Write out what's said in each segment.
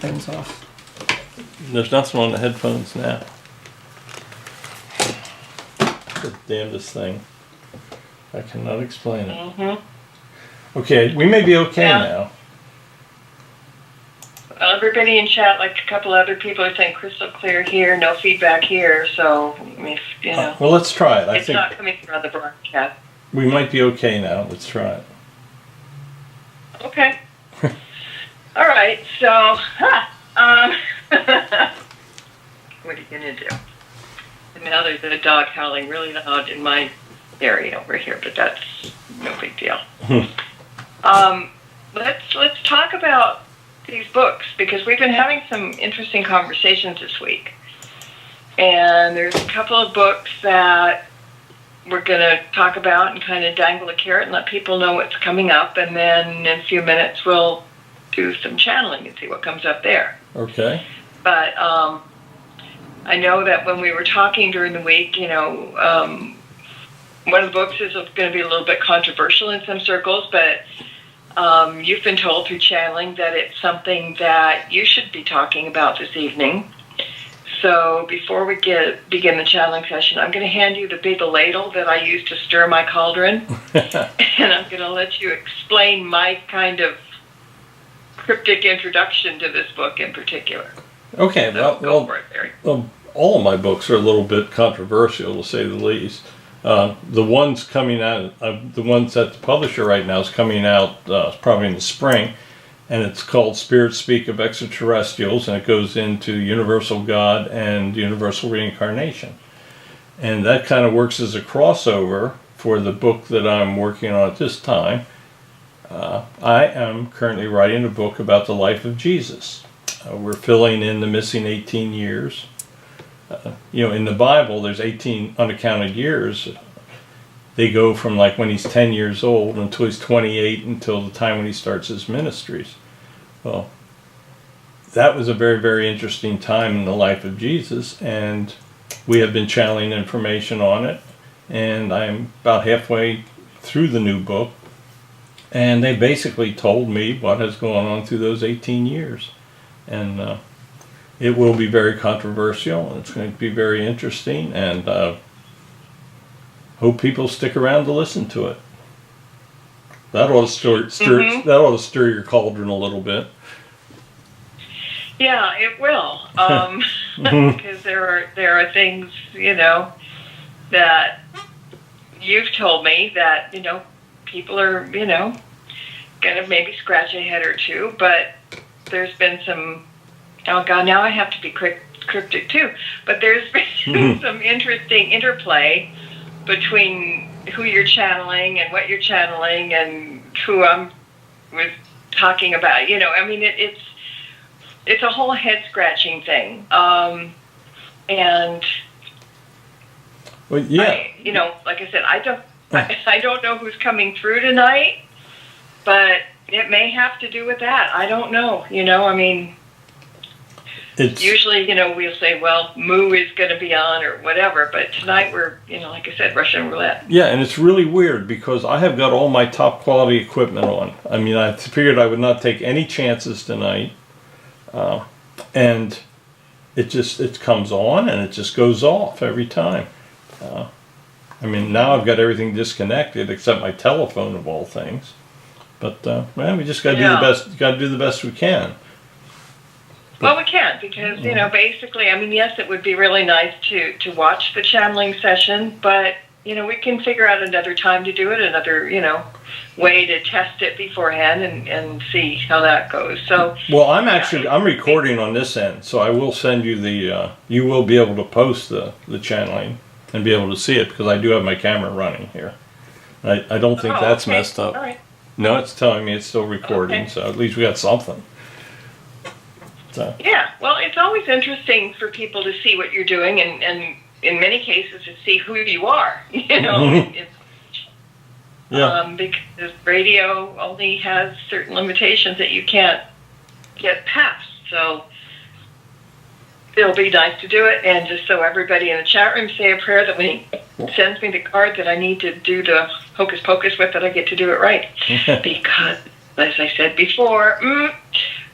headphones off. There's nothing on the headphones now. The damnedest thing. I cannot explain it. Mm-hmm. Okay, we may be okay Yeah. now. Well, everybody in chat, like a couple other people are saying crystal clear here, no feedback here. So, if, you know, Well, let's try it. I it's think not coming through on the broadcast. we might be okay now. Let's try it. Okay. All right. So, what are you gonna do? And now there's a dog howling really loud in my area over here, but that's no big deal. Let's talk about these books, because we've been having some interesting conversations this week. And there's a couple of books that we're going to talk about and kind of dangle a carrot and let people know what's coming up. And then in a few minutes, we'll do some channeling and see what comes up there. Okay. But I know that when we were talking during the week, you know, one of the books is going to be a little bit controversial in some circles, but you've been told through channeling that it's something that you should be talking about this evening. So before we begin the channeling session, I'm going to hand you the big ladle that I use to stir my cauldron, and I'm going to let you explain my kind of cryptic introduction to this book in particular. Okay, So go for it, Barry. well, all of my books are a little bit controversial, to say the least. The ones coming out, the ones that the publisher right now is coming out probably in the spring, and it's called Spirits Speak of Extraterrestrials, and it goes into Universal God and Universal Reincarnation. And that kind of works as a crossover for the book that I'm working on at this time. I am currently writing a book about the life of Jesus. We're filling in the missing 18 years. You know, in the Bible, there's 18 unaccounted years. They go from like when he's 10 years old until he's 28, until the time when he starts his ministries. Well, that was a very, very interesting time in the life of Jesus, and we have been channeling information on it, and I'm about halfway through the new book, and they basically told me what has gone on through those 18 years. And it will be very controversial, and it's going to be very interesting, and hope people stick around to listen to it. That ought to that ought to stir your cauldron a little bit. Yeah, it will. Because there are things, you know, that you've told me that, you know, people are, you know, going to maybe scratch a head or two, but there's been some, oh God, now I have to be cryptic too, but there's been some interesting interplay between who you're channeling and what you're channeling and who I'm was talking about. You know, I mean, it's a whole head-scratching thing. And Well, yeah. you know, like I said, I don't know who's coming through tonight, but it may have to do with that. I don't know. You know, I mean, It's usually, you know, we'll say, well, Moo is going to be on or whatever, but tonight we're, you know, like I said, Russian roulette. yeah, and it's really weird because I have got all my top quality equipment on. I mean, I figured I would not take any chances tonight, and it comes on and it just goes off every time. I mean, now I've got everything disconnected except my telephone, of all things. But well, we just got to do the best. Got to do the best we can. Well, we can, because, you know, basically, I mean, yes, it would be really nice to watch the channeling session, but, you know, we can figure out another time to do it, another, you know, way to test it beforehand and see how that goes. So, Well, I'm recording on this end, so I will send you the, you will be able to post the channeling and be able to see it, because I do have my camera running here. I don't think that's okay. messed up. All right. No, it's telling me it's still recording, Okay. so at least we got something. So. Yeah, well, it's always interesting for people to see what you're doing, and in many cases to see who you are, you know. Mm-hmm. Yeah. Because radio only has certain limitations that you can't get past. So it'll be nice to do it, and just so everybody in the chat room say a prayer that when he sends me the card that I need to do the hocus pocus with, that I get to do it right. Because, as I said before,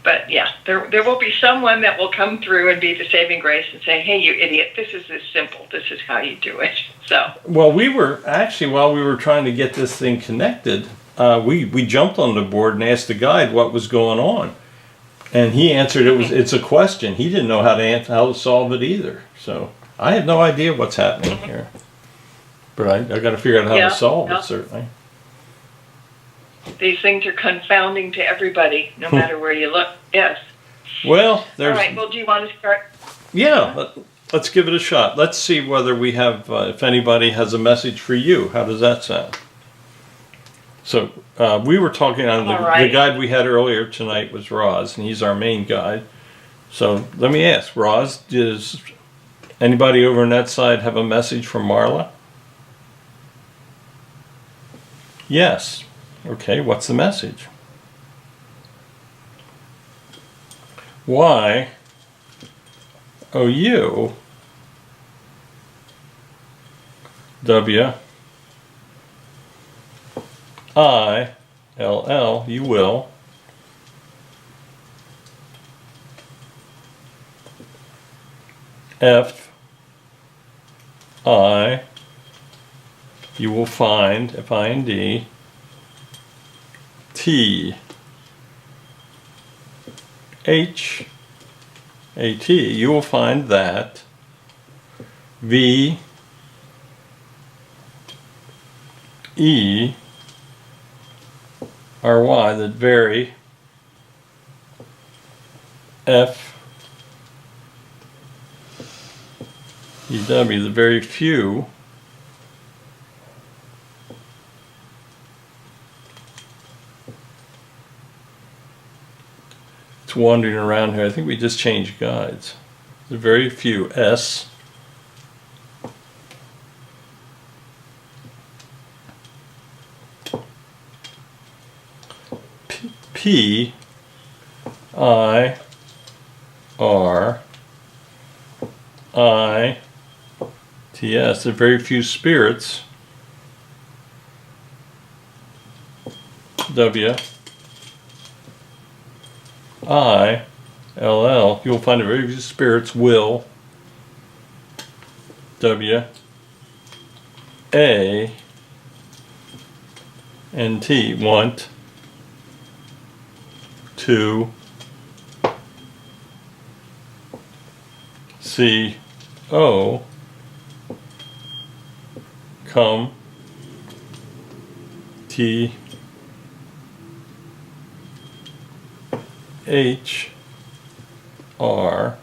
But yeah, there will be someone that will come through and be the saving grace and say, "Hey, you idiot! This is simple. This is how you do it." So. Well, we were actually, while we were trying to get this thing connected, we jumped on the board and asked the guide what was going on, and he answered it's a question. He didn't know how to solve it either. So I have no idea what's happening here, but I got to figure out how to solve it, certainly. These things are confounding to everybody, no matter where you look. Yes. Well, there's. All right. Well, do you want to start? Yeah. Let's give it a shot. Let's see whether we have, if anybody has a message for you. How does that sound? So we were talking on the guide we had earlier tonight was Roz, and he's our main guide. So let me ask, Roz, does anybody over on that side have a message from Marla? Yes. Okay, what's the message? Y O U W I L L, you will. F I, you will find, F-I-N-D. T H A T, you will find that. V E R Y, that very. F E W, the very few. Wandering around here. I think we just changed guides. There's very few. S P I R I T S. There are very few spirits. W I L L. You'll find a very few spirits will. W A N T, want to C O come T H R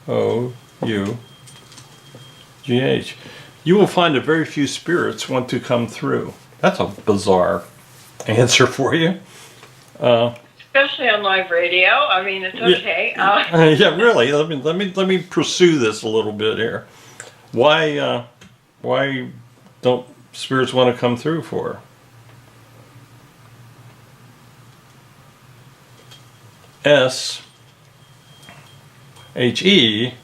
O U G H. You will find a very few spirits want to come through. That's a bizarre answer for you. Especially on live radio. I mean, it's okay. Yeah, really. Let me pursue this a little bit here. Why don't spirits want to come through for? S H E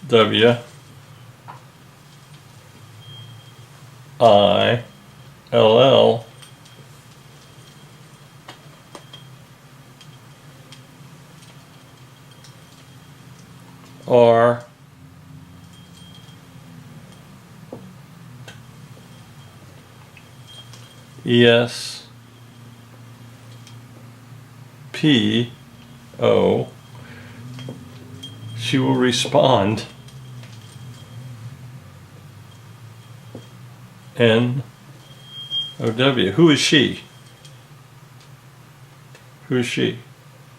W I L L R E S P O. She will respond. N O W. Who is she? Who is she?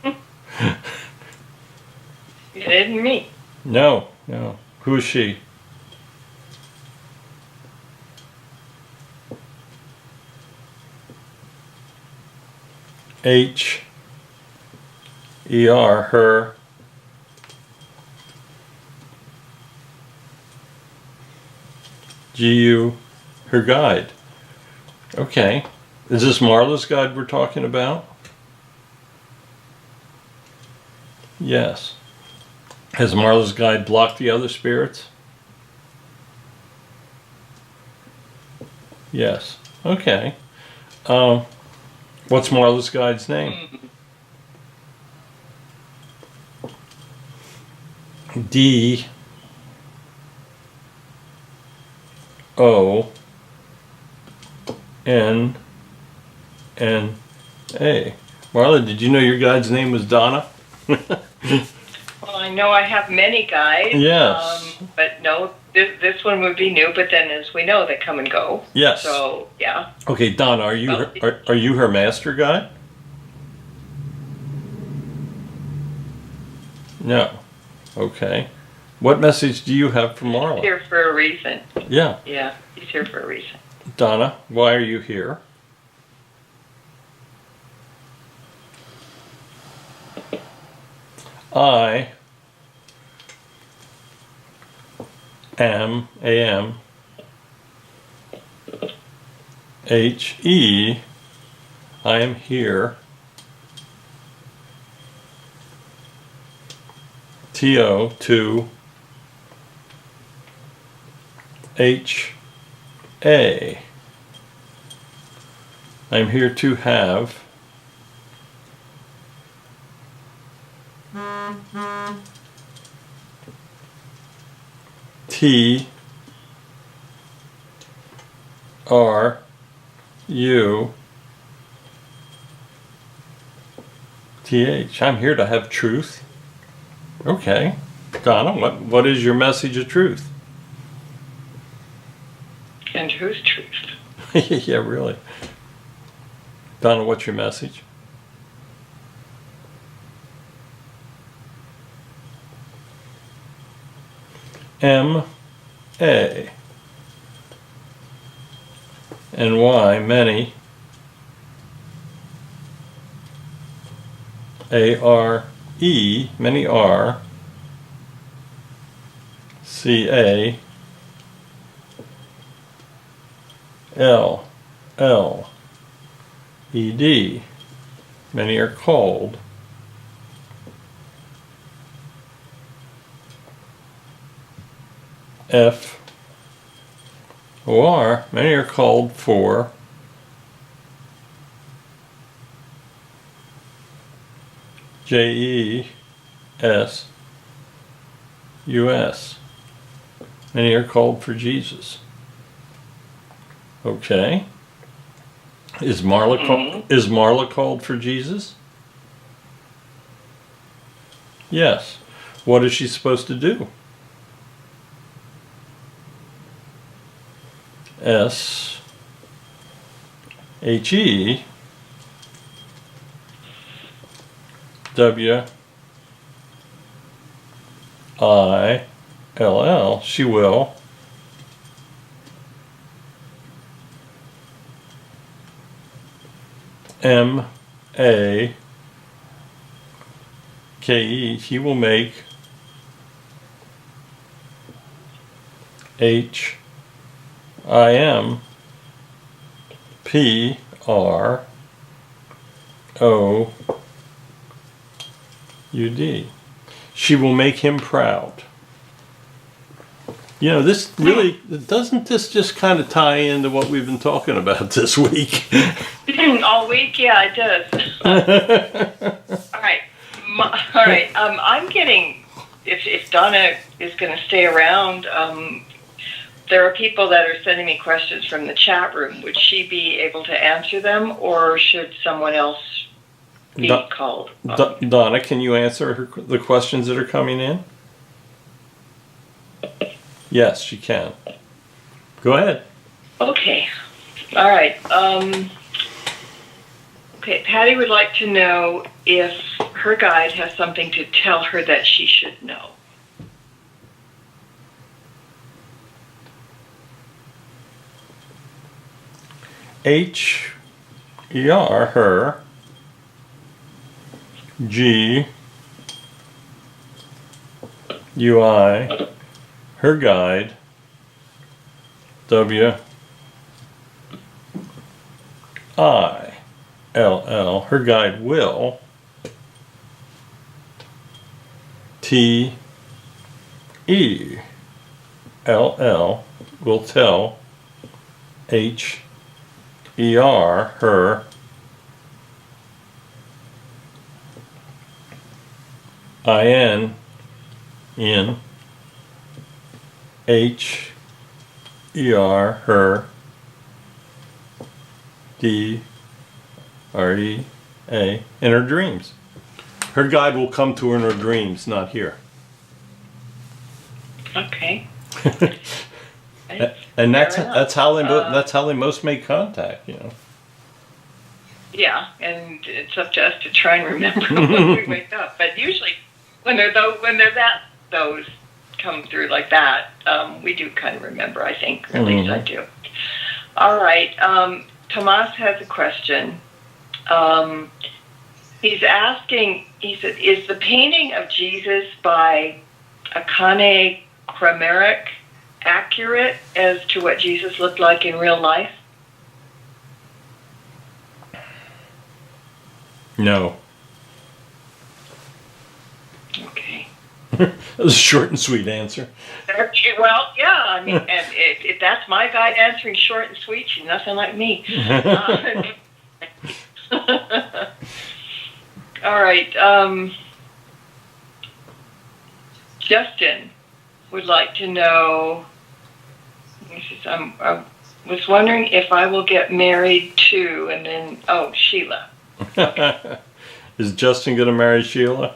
It isn't me. No. Who is she? H E R, her. G U, her guide. Okay. Is this Marla's guide we're talking about? Yes. Has Marla's guide blocked the other spirits? Yes. Okay. What's Marla's guide's name? D O N N A. Marla, did you know your guide's name was Donna? Well, I know I have many guides. Yes. But no, this one would be new. But then, as we know, they come and go. Yes. So yeah. Okay, Donna, are you are you her master guide? No. Okay. What message do you have for He's Marla? here for a reason. Yeah. Yeah, he's here for a reason. Donna, why are you here? I am H-E, I am here. T-O to H-A. I'm here to have T R U T H. I'm here to have truth. Okay. Donna, what is your message of truth? And whose truth? Yeah, really. Donna, what's your message? M A and Y, many. A R E, many are. C A L L E D, many are called. F O R, many are called for. J E S U S, many are called for Jesus. Okay. Is Marla called for Jesus? Yes. What is she supposed to do? S H E W I L L, she will M A K E, he will make H I M P R O U D. She will make him proud. You know, this really, doesn't this just kind of tie into what we've been talking about this week? All week, yeah, it does. All right, all right. I'm getting. If Donna is going to stay around, there are people that are sending me questions from the chat room. Would she be able to answer them, or should someone else be called? Donna, can you answer the questions that are coming in? Yes, she can. Go ahead. Okay. All right. Okay, Patty would like to know if her guide has something to tell her that she should know. H-E-R, her. G-U-I, her guide. W-I-L-L, her guide will. T-E-L-L, will tell. H-E-R, her. in H-E-R, her, D-R-E-A, in her dreams. Her guide will come to her in her dreams, not here. Okay. And Fair enough. that's how they most make contact, you know. Yeah, and it's up to us to try and remember when we wake up. But usually, when those come through like that, we do kind of remember. I think, or at least I do. All right, Tomas has a question. He's asking. He said, "Is the painting of Jesus by Akane Krameric accurate as to what Jesus looked like in real life?" No. Okay. That was a short and sweet answer. Well, yeah, I mean, and if that's my guide answering short and sweet, she's nothing like me. All right. Justin would like to know, he says, I was wondering if I will get married to, and then, Sheila. Okay. Is Justin going to marry Sheila?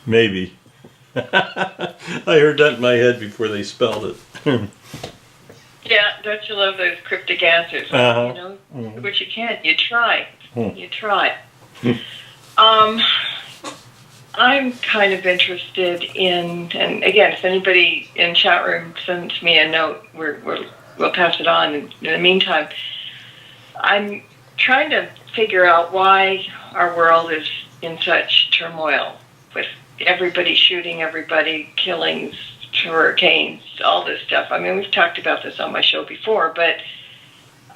Maybe. I heard that in my head before they spelled it. Yeah, don't you love those cryptic answers? Uh-huh. You know, but you can't. You try. You try. I'm kind of interested in, and again, if anybody in chat room sends me a note, we'll pass it on. In the meantime, I'm trying to figure out why our world is in such turmoil, with everybody shooting everybody, killings, hurricanes, all this stuff. I mean, we've talked about this on my show before, but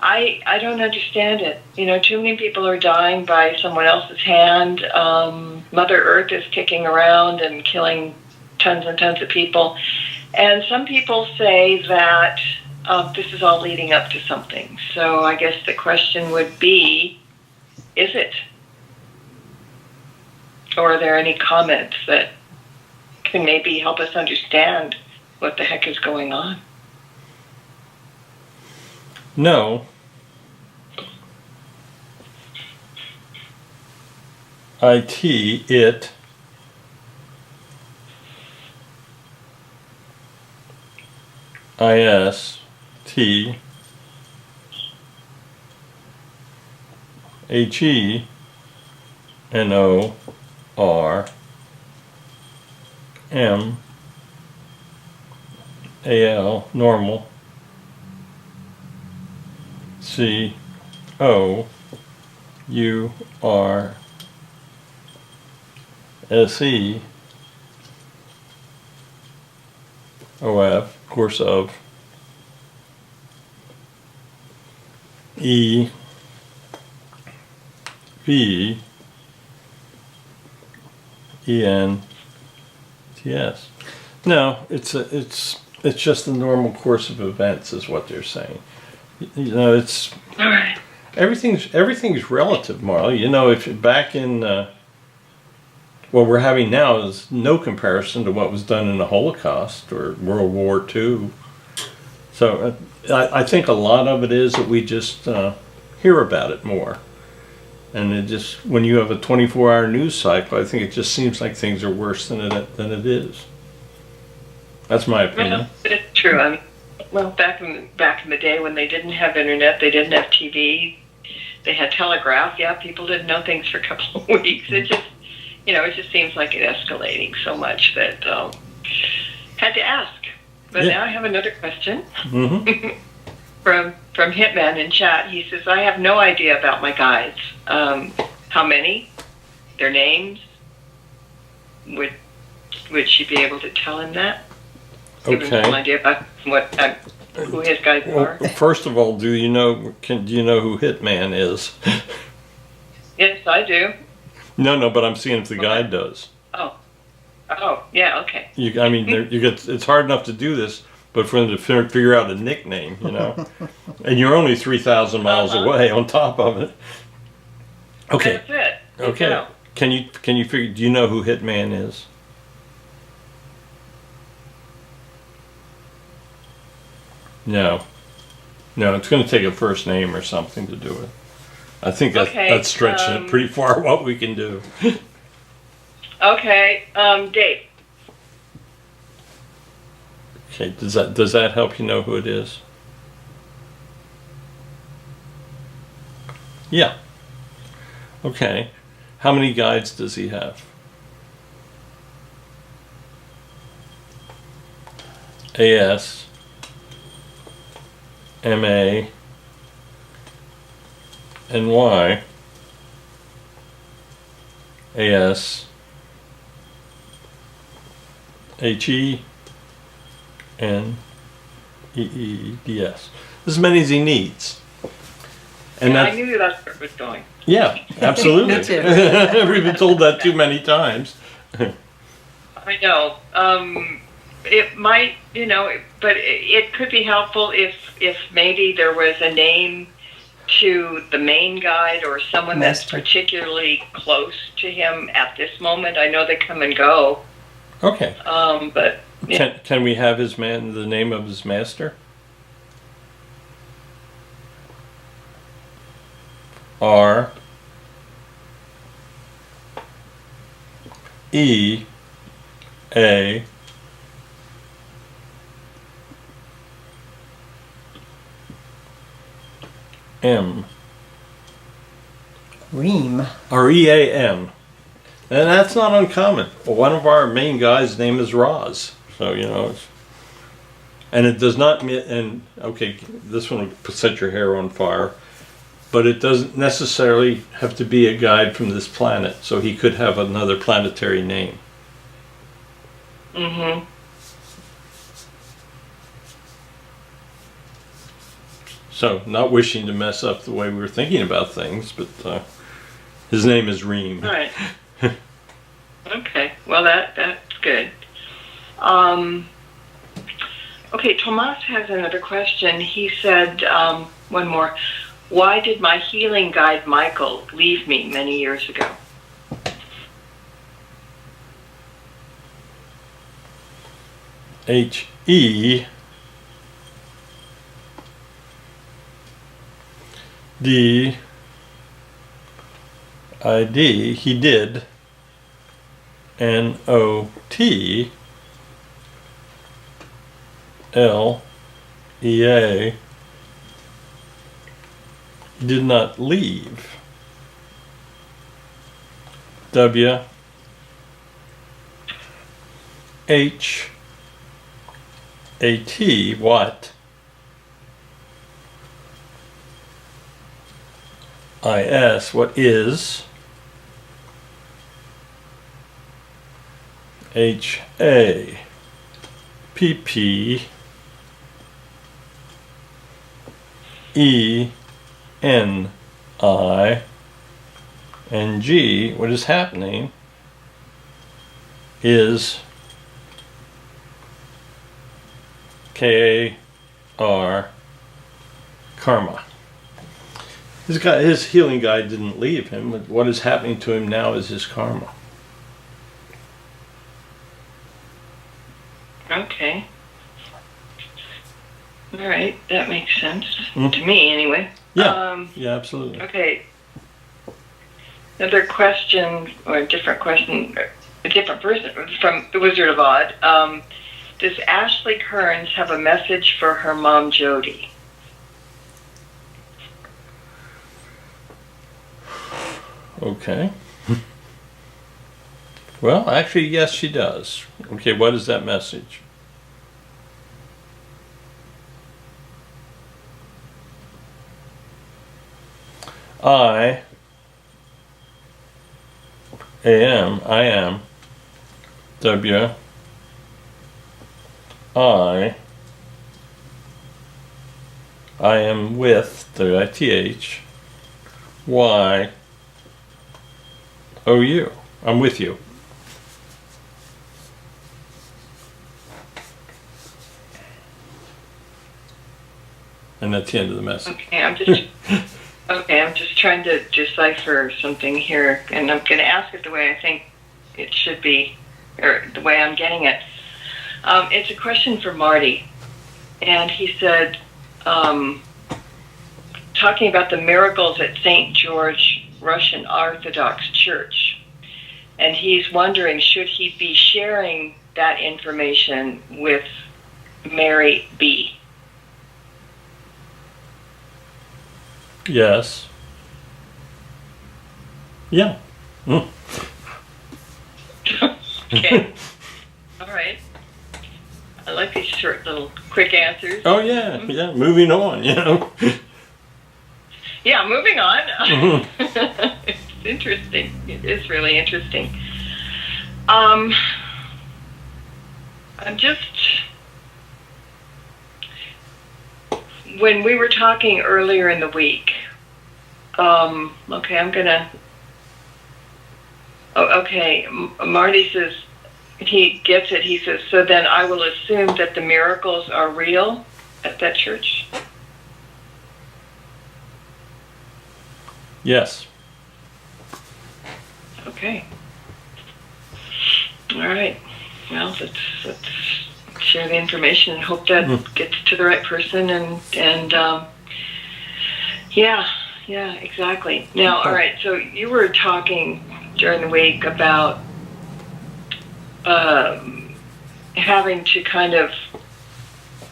I don't understand it. You know, too many people are dying by someone else's hand. Mother Earth is kicking around and killing tons and tons of people. And some people say that this is all leading up to something. So I guess the question would be, is it? Or are there any comments that can maybe help us understand what the heck is going on? No. It. IST. HENORMAL, normal. COURSEOF, course of. EVENTS. No, it's just the normal course of events, is what they're saying. You know, it's All right. everything's relative, Marley. You know, if back in what we're having now is no comparison to what was done in the Holocaust or World War II. So I think a lot of it is that we just hear about it more. And it just, when you have a 24-hour news cycle, I think it just seems like things are worse than it is. That's my opinion. Well, it's true. I mean, well, back in the day when they didn't have internet, they didn't have TV, they had telegraph. Yeah, people didn't know things for a couple of weeks. It just, it just seems like it escalating so much that had to ask. But now I have another question. Mm-hmm. from Hitman in chat. He says, I have no idea about my guides. How many? Their names? Would she be able to tell him that? Give him some idea about who his guides are? First of all, do you know who Hitman is? Yes, I do. No, but I'm seeing if the guide does. Oh, yeah, okay. It's hard enough to do this. but for them to figure out a nickname, you know, and you're only 3,000 miles away on top of it. Okay. That's it. Okay. No. Can you figure? Do you know who Hitman is? No. No, it's going to take a first name or something to do it. I think that's stretching it pretty far. What we can do. Okay. Date. Okay. Does that help you know who it is? Yeah. Okay. How many guides does he have? AS, MA, and Y. AS, HE, and EEDS. As many as he needs. And Yeah, I that's, knew that's where it was going. yeah, absolutely. Me too. We've been told that too many times. I know. It might, but it could be helpful if maybe there was a name to the main guide or someone that's Master. particularly close to him at this moment. I know they come and go, Okay. but yeah. Can we have the name of his master? R E A M Reem. or EAM. And that's not uncommon. Well, one of our main guys' name is Roz. So, and it does not mean, and okay, this one will set your hair on fire, but it doesn't necessarily have to be a guide from this planet. So he could have another planetary name. Mm-hmm. So, not wishing to mess up the way we were thinking about things, but his name is Reem. All right. Okay. Well, that's good. Okay, Tomas has another question. He said, one more. Why did my healing guide Michael leave me many years ago? HE D ID, he did. NOT LEA, did not leave. WH AT, what? IS, what is? HA PP ENI and G, what is happening is KAR, karma. His healing guide didn't leave him, but what is happening to him now is his karma. Okay. All right, that makes sense Mhm. to me, anyway. Yeah, yeah, absolutely. Okay. Another question, or a different question, a different person from the Wizard of Oz. Does Ashley Kearns have a message for her mom, Jody? Okay. Well, actually, yes, she does. Okay, what is that message? I am, W, I am with, WITH, Y, OU. I'm with you. And that's the end of the message. Okay, I'm just trying to decipher something here, and I'm going to ask it the way I think it should be, or the way I'm getting it. It's a question for Marty, and he said, talking about the miracles at St. George Russian Orthodox Church, and he's wondering, should he be sharing that information with Mary B? Yes. Yeah. Okay. All right. I like these short little quick answers. Oh yeah, yeah. Moving on, you know. Yeah, moving on. It's interesting. It is really interesting. I'm just, when we were talking earlier in the week, okay, I'm gonna, okay, Marty says, he gets it, he says, so then I will assume that the miracles are real at that church? Yes. Okay. All right. Well, let's share the information and hope that gets to the right person. And yeah, exactly. Now, all right. So you were talking during the week about having to kind of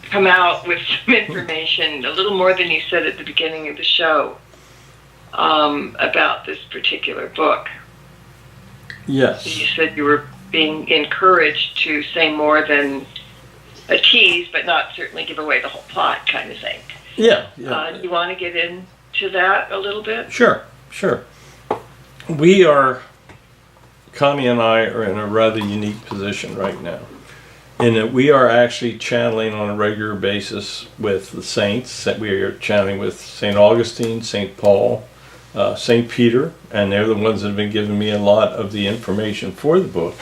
come out with some information, a little more than you said at the beginning of the show, about this particular book. Yes. You said you were being encouraged to say more than a tease, but not certainly give away the whole plot, kind of thing. Yeah. Do you want to get into that a little bit? Sure. Connie and I are in a rather unique position right now, in that we are actually channeling on a regular basis with the saints. That we are channeling with St. Augustine, St. Paul, St. Peter, and they're the ones that have been giving me a lot of the information for the book.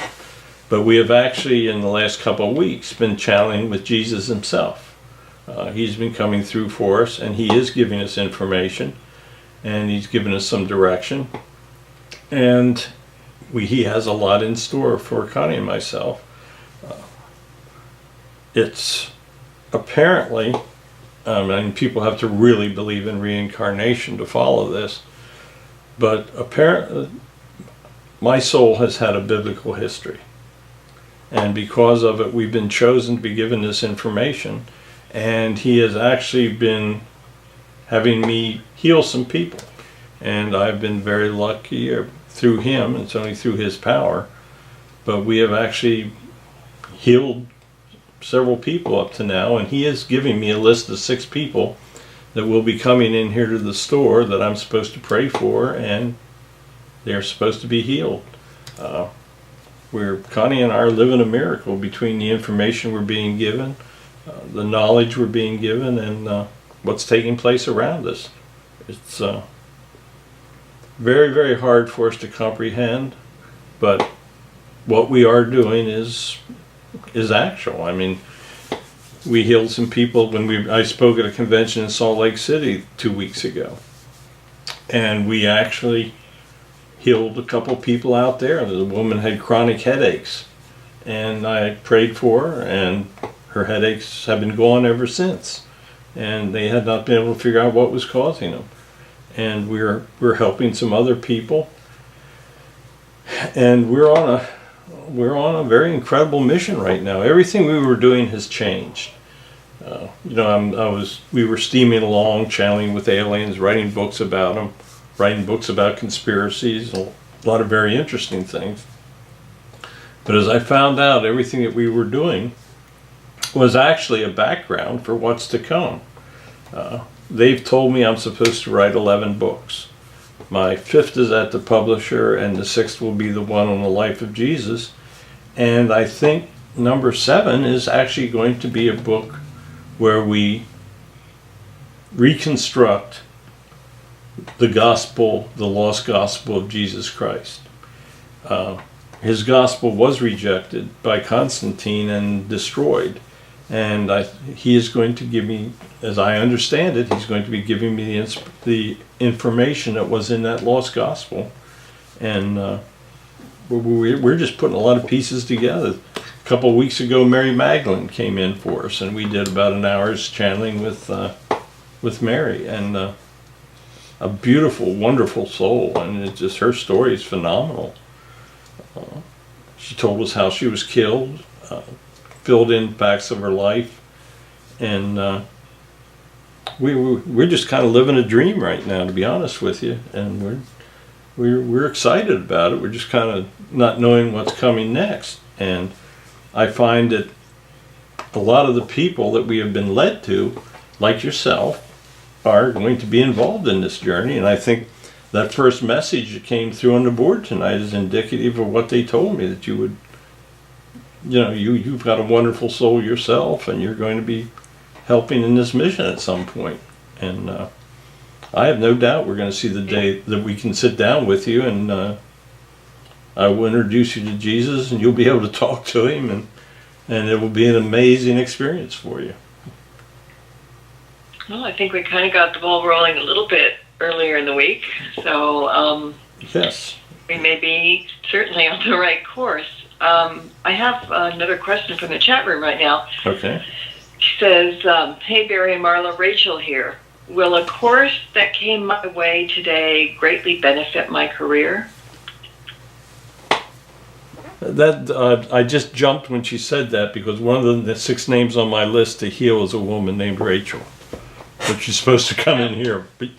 But we have actually, in the last couple of weeks, been channeling with Jesus himself. He's been coming through for us, and he is giving us information, and he's given us some direction. And he has a lot in store for Connie and myself. It's apparently, and people have to really believe in reincarnation to follow this, but apparently my soul has had a biblical history. And because of it, we've been chosen to be given this information. And he has actually been having me heal some people. And I've been very lucky through him, it's only through his power. But we have actually healed several people up to now. And he is giving me a list of 6 people that will be coming in here to the store that I'm supposed to pray for. And they're supposed to be healed. Connie and I are living a miracle between the information we're being given, the knowledge we're being given, and what's taking place around us. It's very, very hard for us to comprehend, but what we are doing is actual. I mean, we healed some people when I spoke at a convention in Salt Lake City 2 weeks ago, and we actually healed a couple people out there. The woman had chronic headaches, and I prayed for her, and her headaches have been gone ever since, and they had not been able to figure out what was causing them. And we're helping some other people, and we're on a very incredible mission right now. Everything we were doing has changed. We were steaming along, channeling with aliens, writing books about them, writing books about conspiracies, a lot of very interesting things. But as I found out, everything that we were doing was actually a background for what's to come. They've told me I'm supposed to write 11 books. My 5th is at the publisher, and the 6th will be the one on the life of Jesus. And I think number 7 is actually going to be a book where we reconstruct the gospel, the lost gospel of Jesus Christ. His gospel was rejected by Constantine and destroyed. And he is going to give me, as I understand it, he's going to be giving me the information that was in that lost gospel. And we're just putting a lot of pieces together. A couple of weeks ago, Mary Magdalene came in for us, and we did about an hour's channeling with Mary. And a beautiful, wonderful soul. And it's just, her story is phenomenal. She told us how she was killed, filled in facts of her life, and we're just kind of living a dream right now, to be honest with you. And we're excited about it. We're just kind of not knowing what's coming next. And I find that a lot of the people that we have been led to, like yourself, are going to be involved in this journey. And I think that first message that came through on the board tonight is indicative of what they told me, that you would, you've got a wonderful soul yourself, and you're going to be helping in this mission at some point. And I have no doubt we're going to see the day that we can sit down with you, and I will introduce you to Jesus, and you'll be able to talk to him, and it will be an amazing experience for you. Well, I think we kind of got the ball rolling a little bit earlier in the week, so yes, we may be certainly on the right course. I have another question from the chat room right now. Okay. She says, hey, Barry and Marla, Rachel here. Will a course that came my way today greatly benefit my career? That I just jumped when she said that, because one of the 6 names on my list to heal is a woman named Rachel. But she's supposed to come in here. But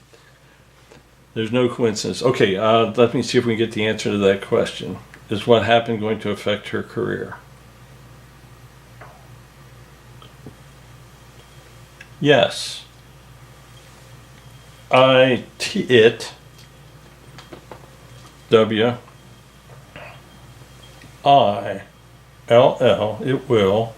there's no coincidence. Okay, let me see if we can get the answer to that question. Is what happened going to affect her career? Yes. It will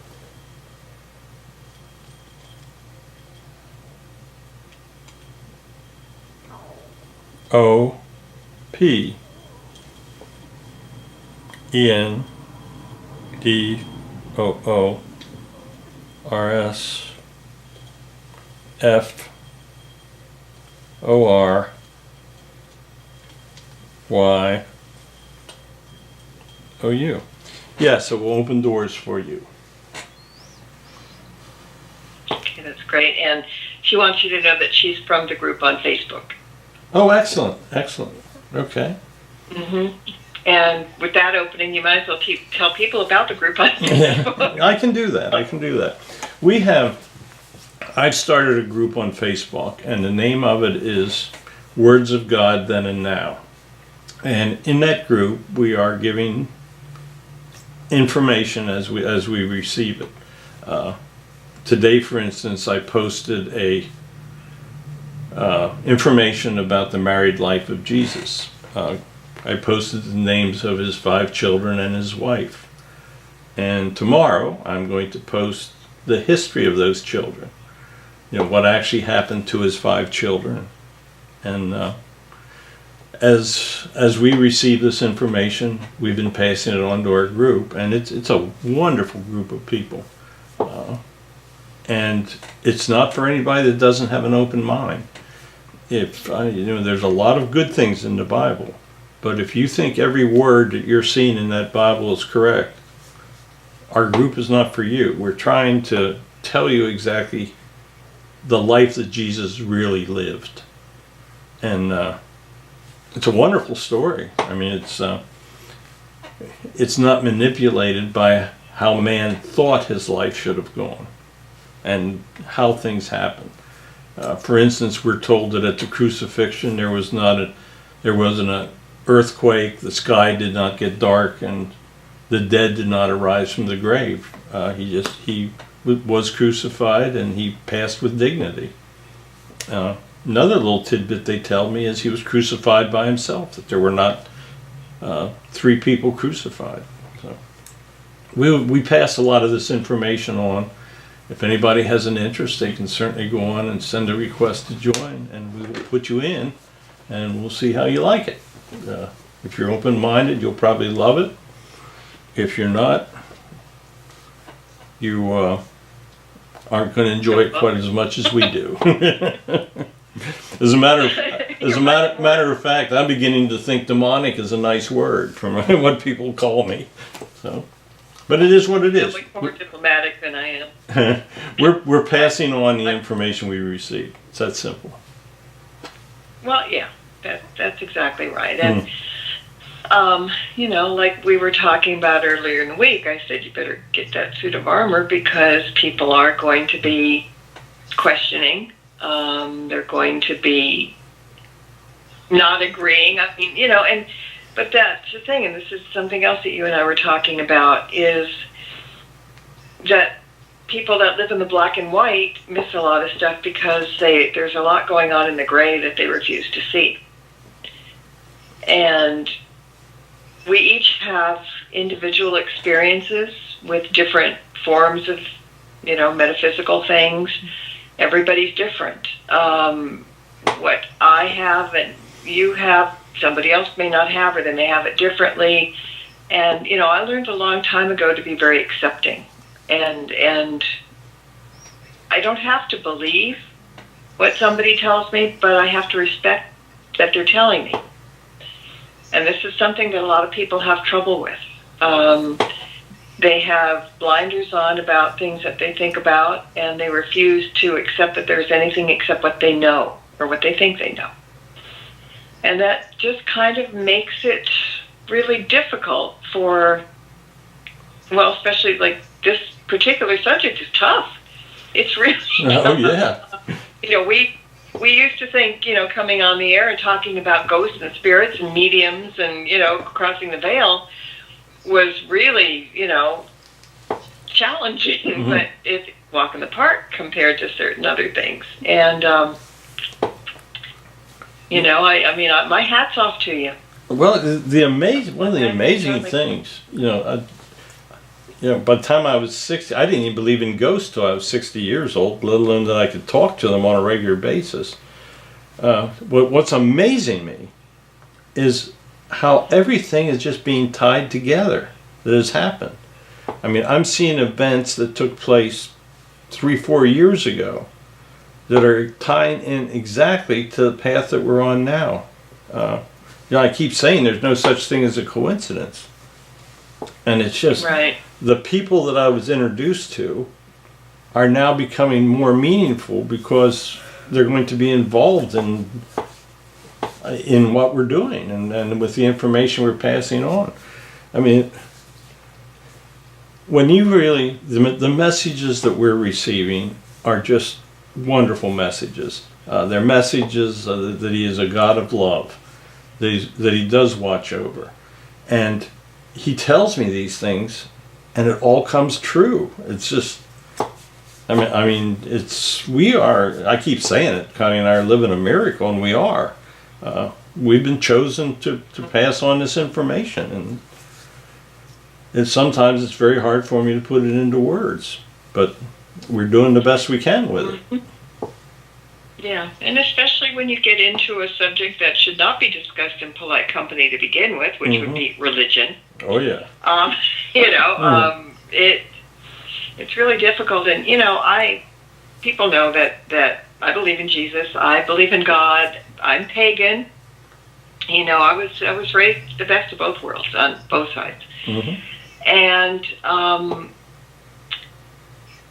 OPENDOORSFORYOU. Yes, it will open doors for you. Okay, that's great. And she wants you to know that she's from the group on Facebook. Oh, excellent, excellent. Okay. Mm-hmm. And with that opening, you might as well tell people about the group on Facebook. I can do that. I've started a group on Facebook, and the name of it is Words of God Then and Now. And in that group, we are giving information as we receive it. Today, for instance, I posted information about the married life of Jesus. I posted the names of his 5 children and his wife. And tomorrow, I'm going to post the history of those children. What actually happened to his 5 children. And as we receive this information, we've been passing it on to our group, and it's a wonderful group of people. And it's not for anybody that doesn't have an open mind. There's a lot of good things in the Bible, but if you think every word that you're seeing in that Bible is correct, our group is not for you. We're trying to tell you exactly the life that Jesus really lived. And it's a wonderful story. I mean, it's not manipulated by how man thought his life should have gone and how things happen. For instance, we're told that at the crucifixion there wasn't an earthquake, the sky did not get dark, and the dead did not arise from the grave. He was crucified, and he passed with dignity. Another little tidbit they tell me is he was crucified by himself, that there were not 3 people crucified. So we pass a lot of this information on. If anybody has an interest, they can certainly go on and send a request to join, and we will put you in, and we'll see how you like it. If you're open-minded, you'll probably love it. If you're not, you aren't going to enjoy it quite as much as we do. As a matter of fact, I'm beginning to think demonic is a nice word from what people call me. So, but it is what it is. You're more diplomatic than I am. We're passing on the information we receive. It's that simple. Well, yeah, that's exactly right. And you know, like we were talking about earlier in the week, I said you better get that suit of armor because people are going to be questioning. They're going to be not agreeing. I mean, you know, but that's the thing, and this is something else that you and I were talking about, is that people that live in the black and white miss a lot of stuff because there's a lot going on in the gray that they refuse to see. And we each have individual experiences with different forms of, you know, metaphysical things. Everybody's different. What I have and you have, somebody else may not have, or they may have it differently. And, you know, I learned a long time ago to be very accepting. And I don't have to believe what somebody tells me, but I have to respect that they're telling me. And this is something that a lot of people have trouble with. They have blinders on about things that they think about, and they refuse to accept that there's anything except what they know or what they think they know. And that just kind of makes it really difficult for, well, especially like this particular subject is tough. It's really Oh, yeah. You know, we used to think, you know, coming on the air and talking about ghosts and spirits and mediums and, you know, crossing the veil was really, you know, challenging, but it's a walk in the park compared to certain other things. And, you know, I mean, my hat's off to you. Well, one of the amazing things, you know, by the time I was 60, I didn't even believe in ghosts till I was 60 years old, let alone that I could talk to them on a regular basis. What's amazing me is how everything is just being tied together that has happened. I mean, I'm seeing events that took place 3-4 years ago that are tying in exactly to the path that we're on now. You know, I keep saying there's no such thing as a coincidence. And it's just right. The people that I was introduced to are now becoming more meaningful because they're going to be involved in what we're doing and with the information we're passing on. I mean, when you really, the messages that we're receiving are just wonderful messages. They're messages that he is a God of love, that he does watch over. And he tells me these things, and it all comes true. It's just, I mean, I keep saying it, Connie and I are living a miracle, and we are. We've been chosen to pass on this information, and sometimes it's very hard for me to put it into words, but we're doing the best we can with it. Yeah, and especially when you get into a subject that should not be discussed in polite company to begin with, which would be religion. Oh, yeah. You know, it's really difficult, and you know, people know that I believe in Jesus. I believe in God. I'm pagan. You know, I was raised the best of both worlds on both sides, and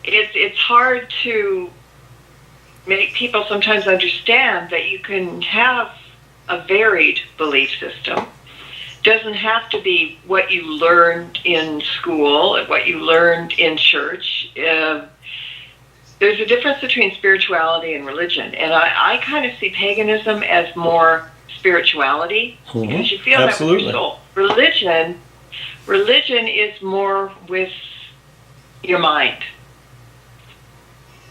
it's hard to make people sometimes understand that you can have a varied belief system. Doesn't have to be what you learned in school, what you learned in church. There's a difference between spirituality and religion, and I kind of see paganism as more spirituality because you feel that with your soul. Religion is more with your mind,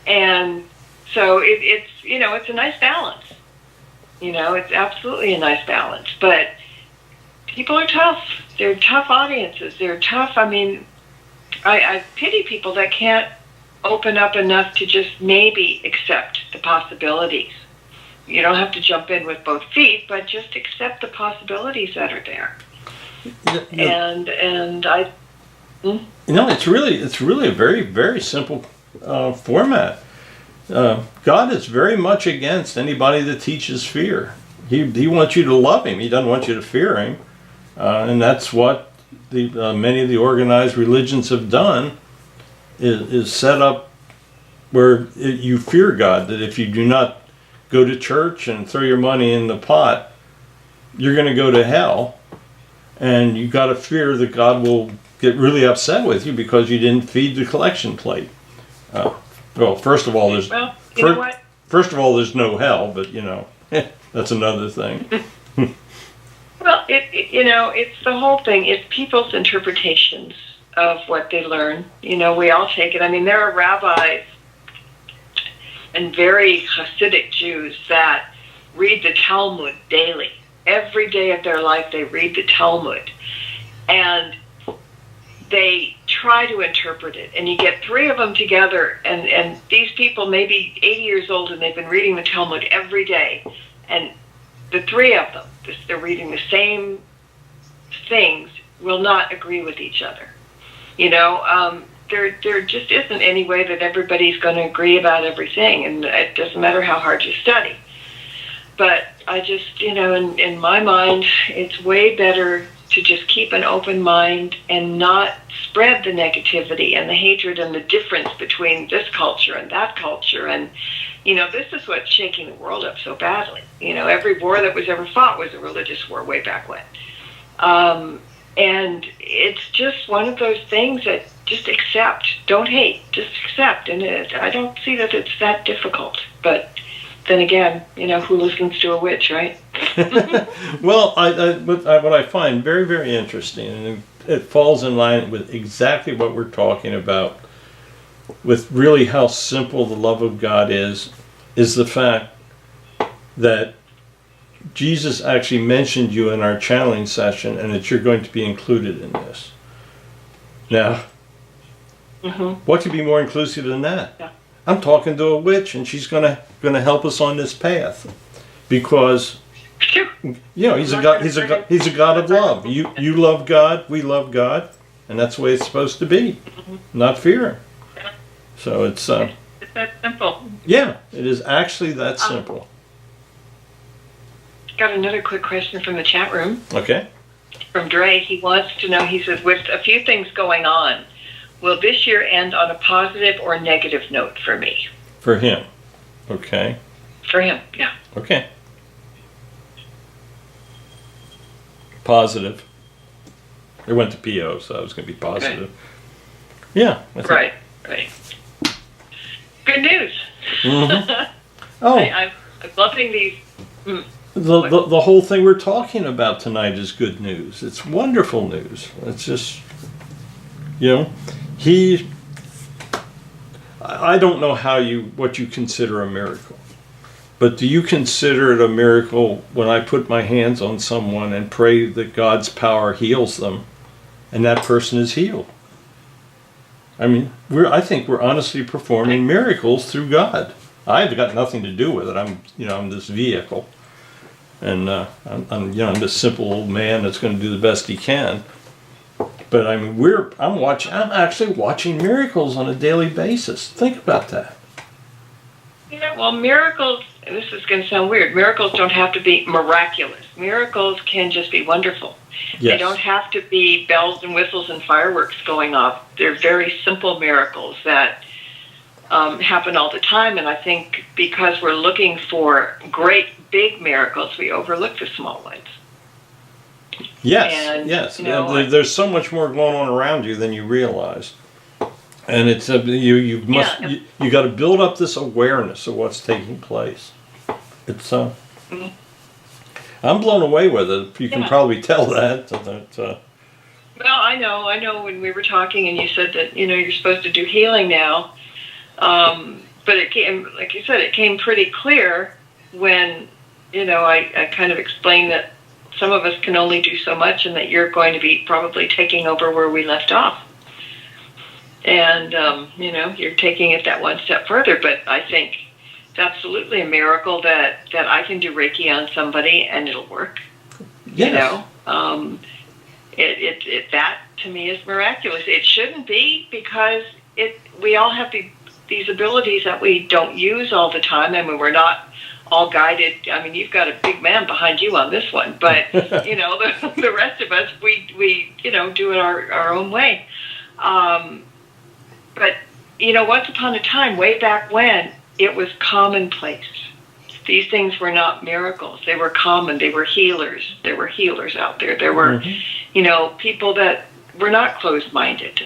and so it's you know, it's a nice balance. You know, it's absolutely a nice balance, but people are tough. They're tough audiences. They're tough. I mean, I pity people that can't open up enough to just maybe accept the possibilities. You don't have to jump in with both feet, but just accept the possibilities that are there. And I. You know, it's really a very, very simple format. God is very much against anybody that teaches fear. He wants you to love him. He doesn't want you to fear him. And that's what many of the organized religions have done, is set up where you fear God, that if you do not go to church and throw your money in the pot, you're going to go to hell. And you got to fear that God will get really upset with you because you didn't feed the collection plate. Well, first of all, there's Well, you know what? first of all, there's no hell, but that's another thing. Well, it's the whole thing. It's people's interpretations of what they learn. We all take it. I mean, there are rabbis and very Hasidic Jews that read the Talmud daily. Every day of their life, they read the Talmud. And they try to interpret it. And you get three of them together, and these people may be 80 years old, and they've been reading the Talmud every day. And the three of them, they're reading the same things, will not agree with each other. There just isn't any way that everybody's going to agree about everything, and it doesn't matter how hard you study. But I just, in my mind, it's way better to just keep an open mind and not spread the negativity and the hatred and the difference between this culture and that culture. And, this is what's shaking the world up so badly. Every war that was ever fought was a religious war way back when. And it's just one of those things that just accept, don't hate, just accept. And I don't see that it's that difficult. But then again, who listens to a witch, right? Well, what I find very, very interesting, and it falls in line with exactly what we're talking about, with really how simple the love of God is the fact that Jesus actually mentioned you in our channeling session, and that you're going to be included in this. Now, what could be more inclusive than that? Yeah. I'm talking to a witch, and she's gonna help us on this path, because Sure. he's a God. He's a God of love. You love God. We love God, and that's the way it's supposed to be. Not fear. So it's It's that simple. yeah, it is actually that simple. Got another quick question from the chat room. Okay. From Dre. He wants to know, he says, with a few things going on, will this year end on a positive or negative note for me? For him. Okay. For him, yeah. Okay. Positive. It went to PO, so I was going to be positive. Okay. Yeah. I think- Right. Good news. Oh, I'm loving these. the whole thing we're talking about tonight is good news. It's wonderful news. It's just, I don't know what you consider a miracle, but do you consider it a miracle when I put my hands on someone and pray that God's power heals them, and that person is healed? I mean, I think we're honestly performing miracles through God. I've got nothing to do with it. I'm this vehicle, and I'm this simple old man that's going to do the best he can. But I mean, I'm actually watching miracles on a daily basis. Think about that. Well, miracles, and this is going to sound weird, miracles don't have to be miraculous. Miracles can just be wonderful. Yes. They don't have to be bells and whistles and fireworks going off. They're very simple miracles that happen all the time. And I think because we're looking for great big miracles, we overlook the small ones. Yes, And, yes. There's so much more going on around you than you realize, and it's you got to build up this awareness of what's taking place. It's I'm blown away with it. You can probably tell that. Well, I know. When we were talking, and you said that you're supposed to do healing now, but it came, like you said, it came pretty clear when I kind of explained that some of us can only do so much, and that you're going to be probably taking over where we left off. And, you're taking it that one step further. But I think it's absolutely a miracle that I can do Reiki on somebody and it'll work. Yes. That to me is miraculous. It shouldn't be, because we all have the these abilities that we don't use all the time. I mean, we're not all guided. I mean, you've got a big man behind you on this one, but the rest of us, we do it our own way. But once upon a time, way back when, it was commonplace. These things were not miracles. They were common. They were healers. There were healers out there. There were, people that were not closed-minded.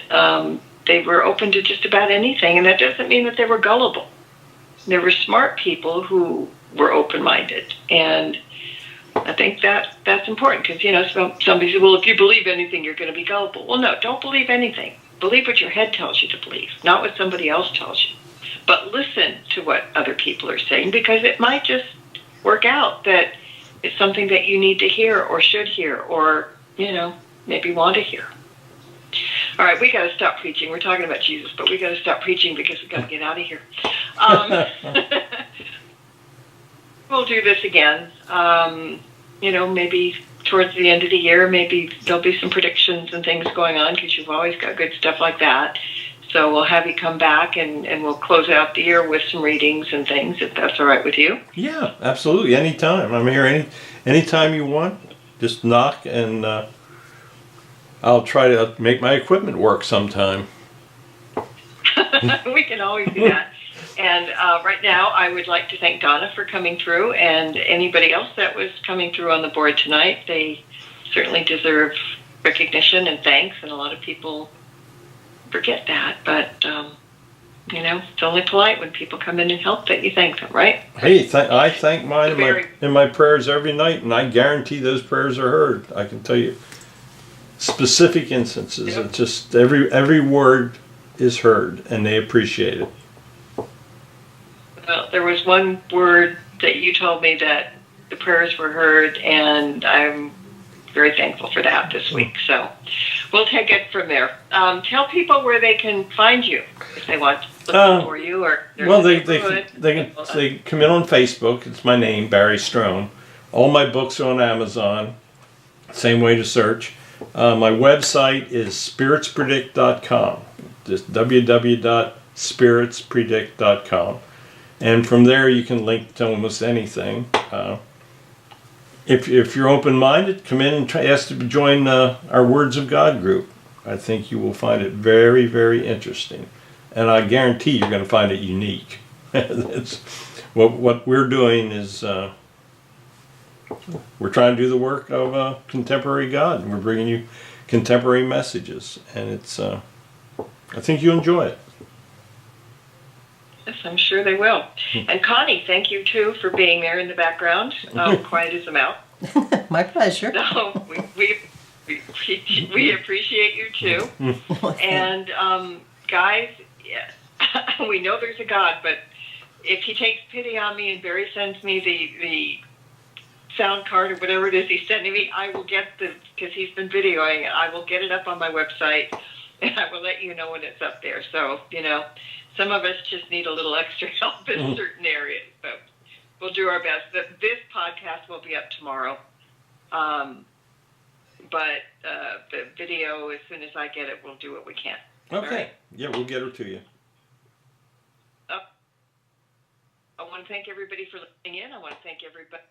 They were open to just about anything, and that doesn't mean that they were gullible. There were smart people who were open-minded, and I think that's important because, somebody says, well, if you believe anything, you're going to be gullible. Well, no, don't believe anything. Believe what your head tells you to believe, not what somebody else tells you. But listen to what other people are saying, because it might just work out that it's something that you need to hear or should hear or, maybe want to hear. All right, we got to stop preaching. We're talking about Jesus, but we got to stop preaching because we got to get out of here. We'll do this again. Maybe towards the end of the year, maybe there'll be some predictions and things going on because you've always got good stuff like that. So we'll have you come back and we'll close out the year with some readings and things, if that's all right with you. Yeah, absolutely. Anytime. I'm here anytime you want. Just knock and I'll try to make my equipment work sometime. We can always do that. And right now, I would like to thank Donna for coming through and anybody else that was coming through on the board tonight. They certainly deserve recognition and thanks, and a lot of people forget that, but it's only polite when people come in and help that you thank them, right? Hey, I thank mine in my prayers every night, and I guarantee those prayers are heard. I can tell you specific instances. Yep. It's just every word is heard, and they appreciate it. Well, there was one word that you told me that the prayers were heard, and I'm very thankful for that this week. So we'll take it from there. Tell people where they can find you if they want to look for you. Or they come in on Facebook. It's my name, Barry Strone. All my books are on Amazon. Same way to search. My website is spiritspredict.com. Just www.spiritspredict.com. And from there you can link to almost anything. If you're open-minded, come in and ask to join our Words of God group. I think you will find it very, very interesting. And I guarantee you're going to find it unique. What we're doing is we're trying to do the work of contemporary God. And we're bringing you contemporary messages. And it's I think you'll enjoy it. Yes, I'm sure they will. And Connie, thank you too for being there in the background, quiet as a mouse. My pleasure. So we appreciate you too. And guys, yes, we know there's a God, but if he takes pity on me and Barry sends me the sound card or whatever it is he's sending me, I will get because he's been videoing it, I will get it up on my website and I will let you know when it's up there. So, some of us just need a little extra help in certain areas, but we'll do our best. This podcast will be up tomorrow, but the video, as soon as I get it, we'll do what we can. Okay. Right? Yeah, we'll get her to you. I want to thank everybody for listening in. I want to thank everybody